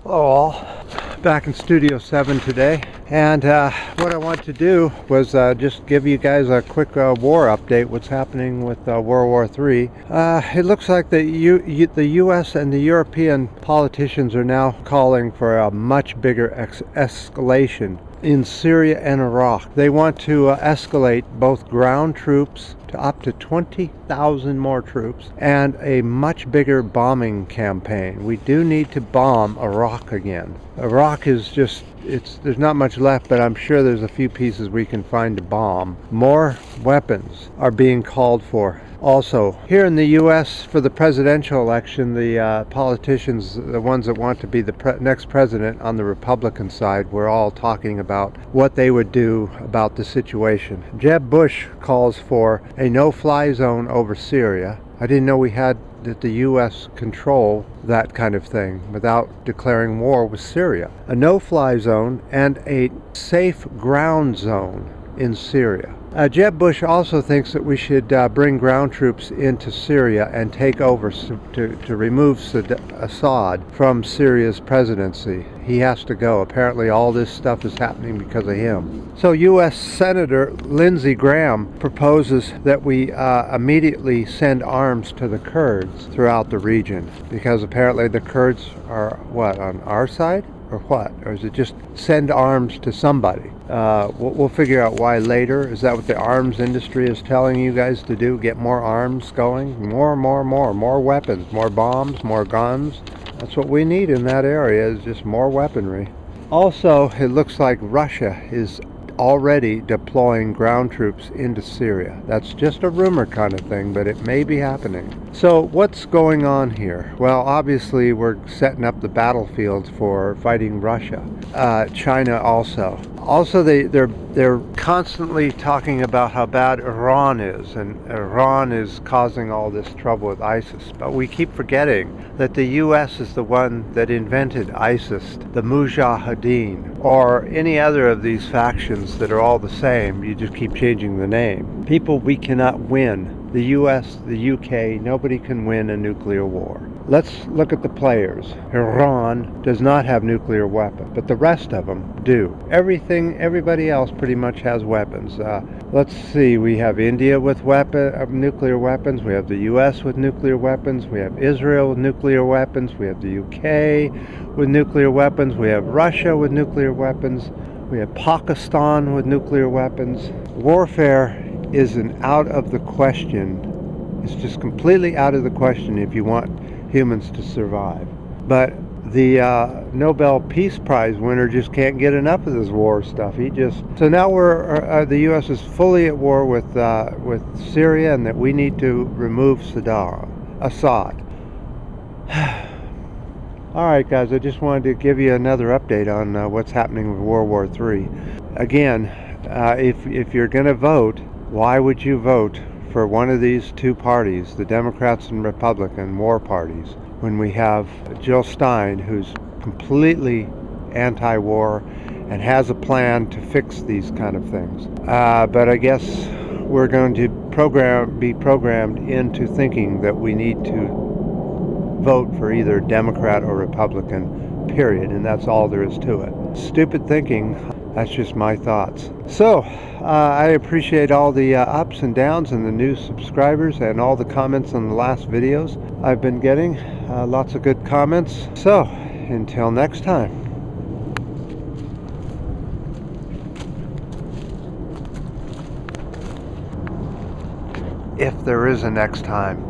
Hello all, back in Studio 7 today, and what I want to do was just give you guys a quick war update, what's happening with World War III. It looks like the US and the European politicians are now calling for a much bigger escalation in Syria and Iraq. They want to escalate both ground troops to up to 20,000 more troops and a much bigger bombing campaign. We do need to bomb Iraq again. Iraq is just, there's not much left, but I'm sure there's a few pieces we can find to bomb. More weapons are being called for. Also, here in the U.S. for the presidential election, the politicians, the ones that want to be the next president on the Republican side, were all talking about what they would do about the situation. Jeb Bush calls for a no-fly zone over Syria. I didn't know we had that the U.S. control that kind of thing without declaring war with Syria. A no-fly zone and a safe ground zone in Syria. Jeb Bush also thinks that we should bring ground troops into Syria and take over to remove Assad from Syria's presidency. He has to go. Apparently all this stuff is happening because of him. So U.S. Senator Lindsey Graham proposes that we immediately send arms to the Kurds throughout the region, because apparently the Kurds are, what, on our side? Or what? Or is it just send arms to somebody? We'll figure out why later. Is that what the arms industry is telling you guys to do? Get more arms going? More weapons, more bombs, more guns. That's what we need in that area, is just more weaponry. Also, it looks like Russia is already deploying ground troops into Syria. That's just a rumor kind of thing, but it may be happening. So what's going on here? Well, obviously we're setting up the battlefield for fighting Russia. China also. Also, they're constantly talking about how bad Iran is, and Iran is causing all this trouble with ISIS. But we keep forgetting that the U.S. is the one that invented ISIS, the Mujahideen, or any other of these factions that are all the same. You just keep changing the name. People, we cannot win. The U.S., the UK, nobody can win a nuclear war. Let's look at the players. Iran does not have nuclear weapons, but the rest of them do. Everybody else pretty much has weapons. Let's see, we have India with nuclear weapons, we have the US with nuclear weapons, we have Israel with nuclear weapons, we have the UK with nuclear weapons, we have Russia with nuclear weapons, we have Pakistan with nuclear weapons. Warfare isn't out of the question. It's just completely out of the question if you want humans to survive. But the Nobel Peace Prize winner just can't get enough of this war stuff. So now the U.S. is fully at war with Syria, and that we need to remove Assad. All right, guys, I just wanted to give you another update on what's happening with World War III. Again, if you're going to vote, why would you vote for one of these two parties, the Democrats and Republican war parties, when we have Jill Stein, who's completely anti-war and has a plan to fix these kind of things? But I guess we're going to be programmed into thinking that we need to vote for either Democrat or Republican, period, and that's all there is to it. Stupid thinking. That's just my thoughts. So, I appreciate all the ups and downs and the new subscribers and all the comments on the last videos I've been getting. Lots of good comments. So, until next time. If there is a next time.